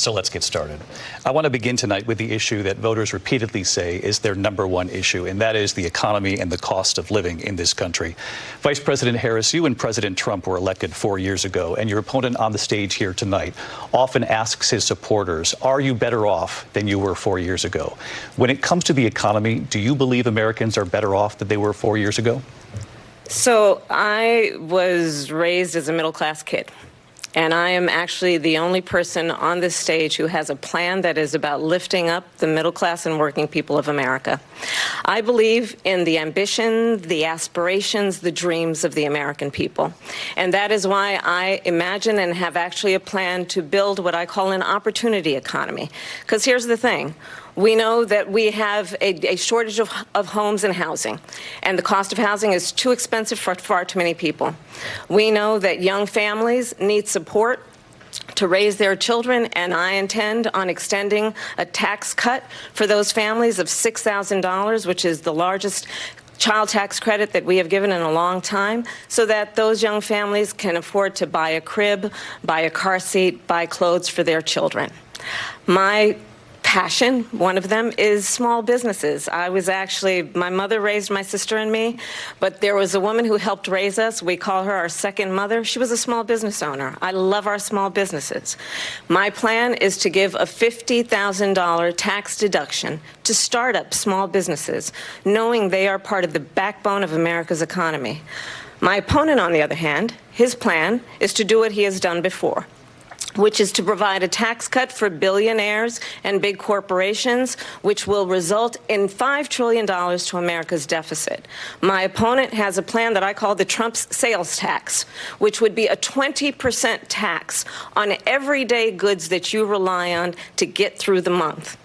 So let's get started. I want to begin tonight with the issue that voters repeatedly say is their #1 issue, and that is the economy and the cost of living in this country. Vice President Harris, you and President Trump were elected 4 years ago, and your opponent on the stage here tonight often asks his supporters, are you better off than you were 4 years ago? When it comes to the economy, do you believe Americans are better off than they were 4 years ago? So I was raised as a middle-class kid. And I am actually the only person on this stage who has a plan that is about lifting up the middle class and working people of America. I believe in the ambition, the aspirations, the dreams of the American people. And that is why I imagine and have actually a plan to build what I call an opportunity economy. Because here's the thing. We know that we have a shortage of homes and housing, and the cost of housing is too expensive for far too many people. We know that young families need support to raise their children, and I intend on extending a tax cut for those families of $6,000, which is the largest child tax credit that we have given in a long time, so that those young families can afford to buy a crib, buy a car seat, buy clothes for their children. My passion, one of them, is small businesses. My mother raised my sister and me, but there was a woman who helped raise us. We call her our second mother. She was a small business owner. I love our small businesses. My plan is to give a $50,000 tax deduction to start up small businesses, knowing they are part of the backbone of America's economy. My opponent, on the other hand, his plan is to do what he has done before, which is to provide a tax cut for billionaires and big corporations, which will result in $5 trillion to America's deficit. My opponent has a plan that I call the Trump sales tax, which would be a 20% tax on everyday goods that you rely on to get through the month.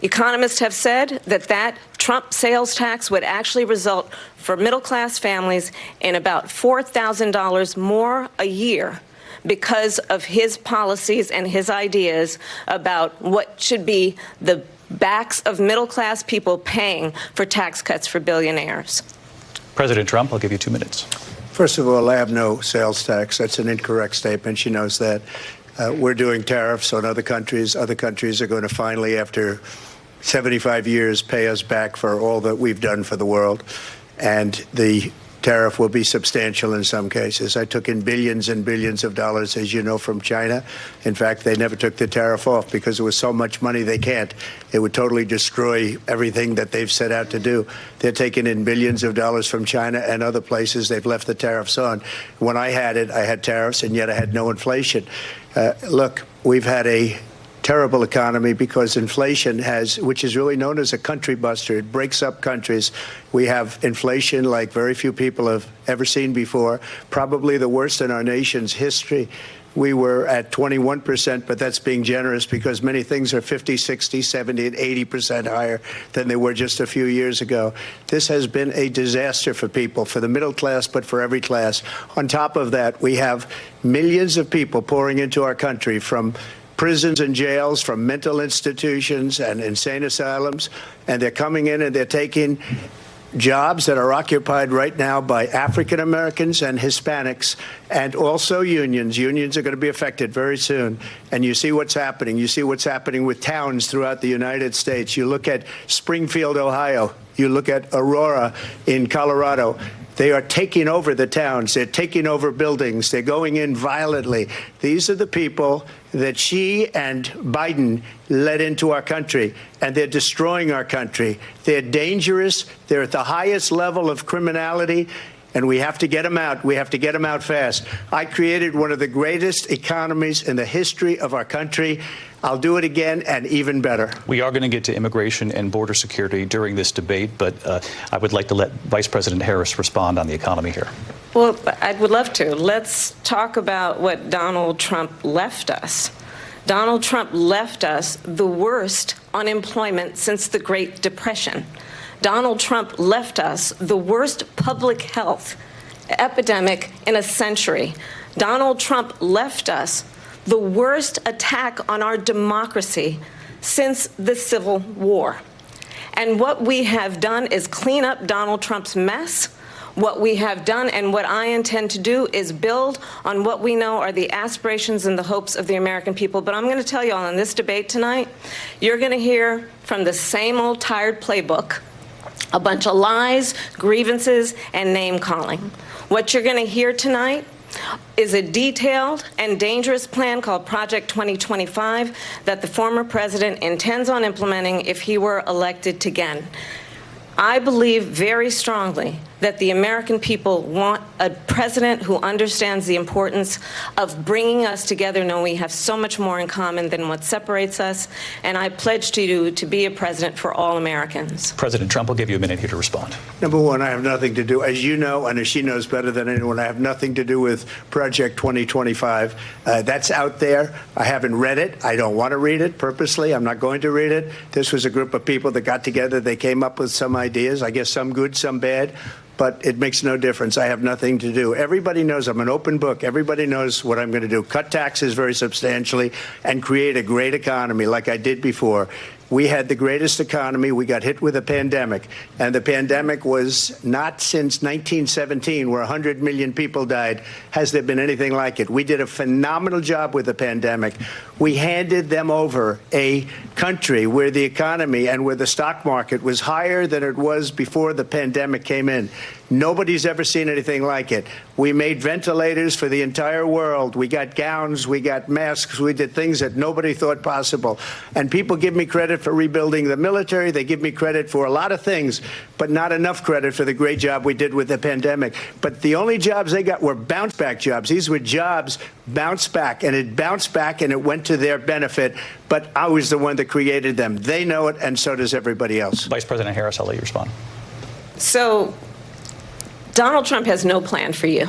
Economists have said that Trump sales tax would actually result for middle-class families in about $4,000 more a year, because of his policies and his ideas about what should be the backs of middle-class people paying for tax cuts for billionaires. President Trump, I'll give you 2 minutes. First of all, I have no sales tax. That's an incorrect statement. She knows that. We're doing tariffs on other countries. Other countries are going to finally, after 75 years, pay us back for all that we've done for the world. And the tariff will be substantial in some cases. I took in billions and billions of dollars, as you know, from China. In fact, they never took the tariff off because there was so much money they can't. It would totally destroy everything that they've set out to do. They're taking in billions of dollars from China and other places. They've left the tariffs on. When I had it, I had tariffs, and yet I had no inflation. Look, we've had a terrible economy because inflation which is really known as a country buster. It breaks up countries. We have inflation like very few people have ever seen before, probably the worst in our nation's history. We were at 21%, but that's being generous because many things are 50, 60, 70, and 80% higher than they were just a few years ago. This has been a disaster for people, for the middle class, but for every class. On top of that, we have millions of people pouring into our country from prisons and jails, from mental institutions and insane asylums, and they're coming in and they're taking jobs that are occupied right now by African Americans and Hispanics, and also unions. Unions are going to be affected very soon. And you see what's happening. You see what's happening with towns throughout the United States. You look at Springfield, Ohio. You look at Aurora in Colorado. They are taking over the towns. They're taking over buildings. They're going in violently. These are the people that Xi and Biden led into our country, and they're destroying our country. They're dangerous. They're at the highest level of criminality, and we have to get them out. We have to get them out fast. I created one of the greatest economies in the history of our country. I'll do it again and even better. We are going to get to immigration and border security during this debate, but I would like to let Vice President Harris respond on the economy here. Well, I would love to. Let's talk about what Donald Trump left us. Donald Trump left us the worst unemployment since the Great Depression. Donald Trump left us the worst public health epidemic in a century. Donald Trump left us the worst attack on our democracy since the Civil War. And what we have done is clean up Donald Trump's mess What we have done and what I intend to do is build on what we know are the aspirations and the hopes of the American people. But I'm going to tell you all in this debate tonight, you're going to hear from the same old tired playbook, a bunch of lies, grievances, and name-calling. What you're going to hear tonight is a detailed and dangerous plan called Project 2025 that the former president intends on implementing if he were elected again. I believe very strongly that the American people want a president who understands the importance of bringing us together, knowing we have so much more in common than what separates us, and I pledge to you to be a president for all Americans. President Trump will give you a minute here to respond. Number one, I have nothing to do, as you know, and as she knows better than anyone, I have nothing to do with Project 2025. That's out there. I haven't read it. I don't want to read it purposely. I'm not going to read it. This was a group of people that got together. They came up with some ideas, I guess some good, some bad. But it makes no difference. I have nothing to do. Everybody knows I'm an open book. Everybody knows what I'm going to do. Cut taxes very substantially and create a great economy like I did before. We had the greatest economy. We got hit with a pandemic. And the pandemic was not since 1917, where 100 million people died, has there been anything like it. We did a phenomenal job with the pandemic. We handed them over a country where the economy and where the stock market was higher than it was before the pandemic came in. Nobody's ever seen anything like it. We made ventilators for the entire world. We got gowns. We got masks. We did things that nobody thought possible. And people give me credit for rebuilding the military. They give me credit for a lot of things, but not enough credit for the great job we did with the pandemic. But the only jobs they got were bounce back jobs. These were jobs bounced back, and it bounced back, and it went to their benefit. But I was the one that created them. They know it, and so does everybody else. Vice President Harris, I'll let you respond. So Donald Trump has no plan for you.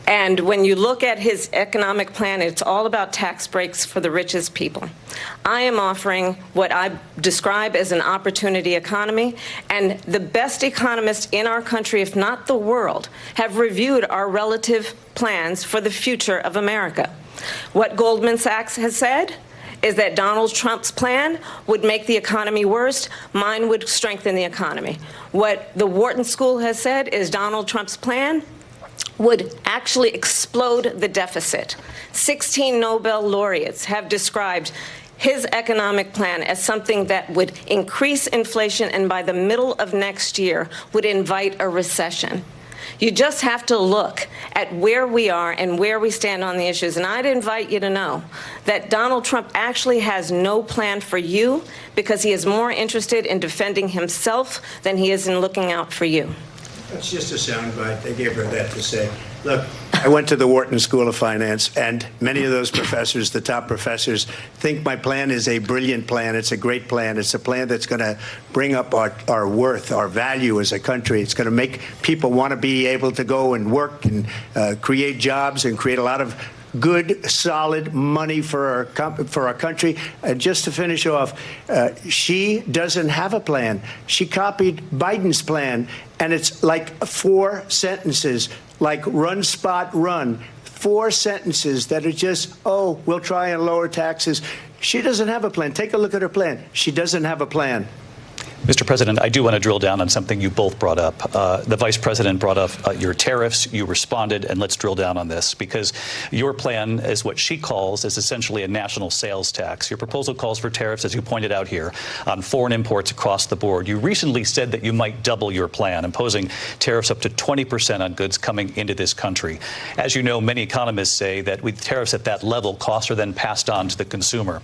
And when you look at his economic plan, it's all about tax breaks for the richest people. I am offering what I describe as an opportunity economy, and the best economists in our country, if not the world, have reviewed our relative plans for the future of America. What Goldman Sachs has said is that Donald Trump's plan would make the economy worse. Mine would strengthen the economy. What the Wharton School has said is Donald Trump's plan would actually explode the deficit. 16 Nobel laureates have described his economic plan as something that would increase inflation and by the middle of next year would invite a recession. You just have to look at where we are and where we stand on the issues. And I'd invite you to know that Donald Trump actually has no plan for you because he is more interested in defending himself than he is in looking out for you. That's just a soundbite. They gave her that to say. Look, I went to the Wharton School of Finance, and many of those professors, the top professors, think my plan is a brilliant plan. It's a great plan. It's a plan that's going to bring up our worth, our value as a country. It's going to make people want to be able to go and work and create jobs and create a lot of good, solid money for our country. And just to finish off, she doesn't have a plan. She copied Biden's plan, and it's like 4 sentences, like run, spot, run. 4 sentences that are just, oh, we'll try and lower taxes. She doesn't have a plan. Take a look at her plan. She doesn't have a plan. Mr. President, I do want to drill down on something you both brought up. The Vice President brought up your tariffs. You responded, and let's drill down on this, because your plan is what she calls is essentially a national sales tax. Your proposal calls for tariffs, as you pointed out here, on foreign imports across the board. You recently said that you might double your plan, imposing tariffs up to 20% on goods coming into this country. As you know, many economists say that with tariffs at that level, costs are then passed on to the consumer.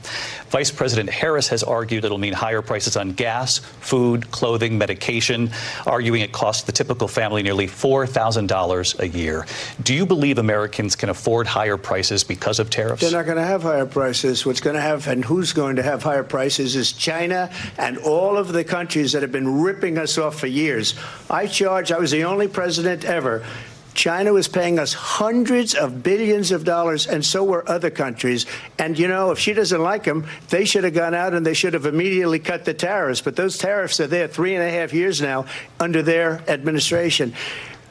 Vice President Harris has argued it'll mean higher prices on gas, food, clothing, medication, arguing it costs the typical family nearly $4,000 a year. Do you believe Americans can afford higher prices because of tariffs? They're not going to have higher prices. What's going to have and who's going to have higher prices is China and all of the countries that have been ripping us off for years. I was the only president ever. China was paying us hundreds of billions of dollars, and so were other countries. And, you know, if she doesn't like them, they should have gone out and they should have immediately cut the tariffs. But those tariffs are there 3.5 years now under their administration.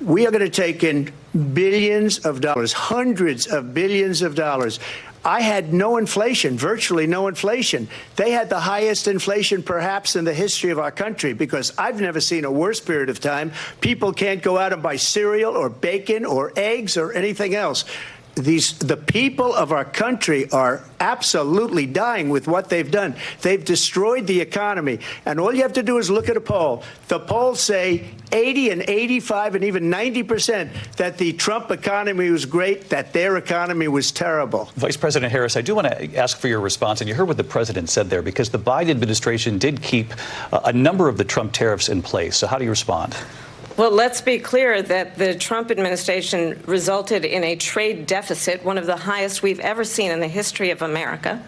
We are going to take in billions of dollars, hundreds of billions of dollars. I had no inflation, virtually no inflation. They had the highest inflation perhaps in the history of our country, because I've never seen a worse period of time. People can't go out and buy cereal or bacon or eggs or anything else. The people of our country are absolutely dying with what they've done. They've destroyed the economy. And all you have to do is look at a poll. The polls say 80 and 85 and even 90% that the Trump economy was great, that their economy was terrible. Vice President Harris, I do want to ask for your response. And you heard what the president said there, because the Biden administration did keep a number of the Trump tariffs in place. So how do you respond? Well, let's be clear that the Trump administration resulted in a trade deficit, one of the highest we've ever seen in the history of America.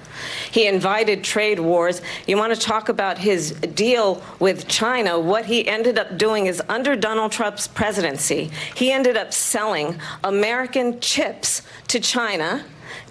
He invited trade wars. You want to talk about his deal with China? What he ended up doing is, under Donald Trump's presidency, he ended up selling American chips to China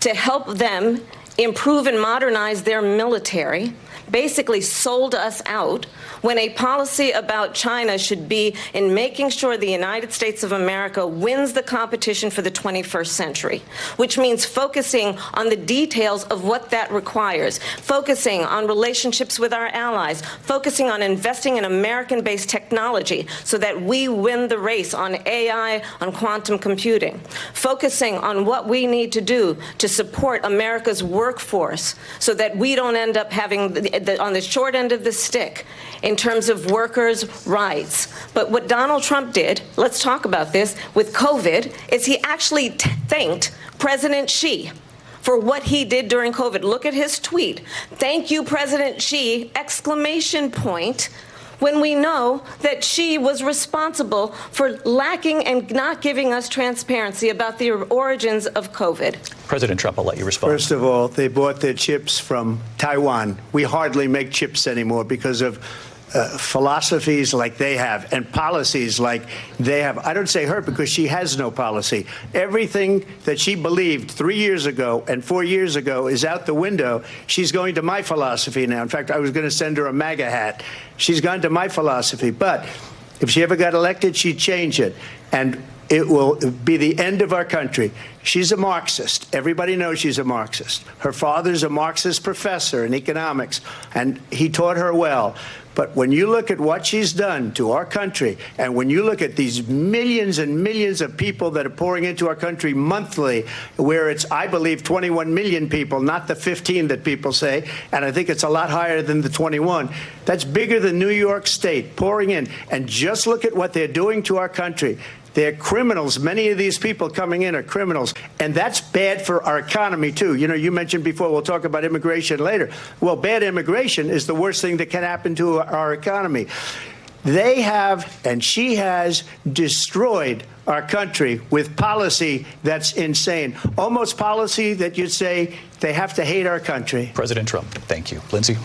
to help them improve and modernize their military, basically sold us out, when a policy about China should be in making sure the United States of America wins the competition for the 21st century, which means focusing on the details of what that requires, focusing on relationships with our allies, focusing on investing in American-based technology so that we win the race on AI, on quantum computing, focusing on what we need to do to support America's workforce so that we don't end up having on the short end of the stick in terms of workers' rights. But what Donald Trump did, let's talk about this, with COVID, is he actually thanked President Xi for what he did during COVID. Look at his tweet. "Thank you, President Xi," exclamation point, when we know that Xi was responsible for lacking and not giving us transparency about the origins of COVID. President Trump, I'll let you respond. First of all, they bought their chips from Taiwan. We hardly make chips anymore because of philosophies like they have and policies like they have. I don't say her, because she has no policy. Everything that she believed 3 years ago and 4 years ago is out the window. She's going to my philosophy now. In fact, I was going to send her a MAGA hat. She's gone to my philosophy. But if she ever got elected, she'd change it. And it will be the end of our country. She's a Marxist. Everybody knows she's a Marxist. Her father's a Marxist professor in economics, and he taught her well. But when you look at what she's done to our country, and when you look at these millions and millions of people that are pouring into our country monthly, where it's, I believe, 21 million people, not the 15 that people say, and I think it's a lot higher than the 21. That's bigger than New York State pouring in. And just look at what they're doing to our country. They're criminals. Many of these people coming in are criminals. And that's bad for our economy, too. You know, you mentioned before, we'll talk about immigration later. Well, bad immigration is the worst thing that can happen to our economy. They have, and she has, destroyed our country with policy that's insane. Almost policy that you'd say they have to hate our country. President Trump, thank you. Lindsay?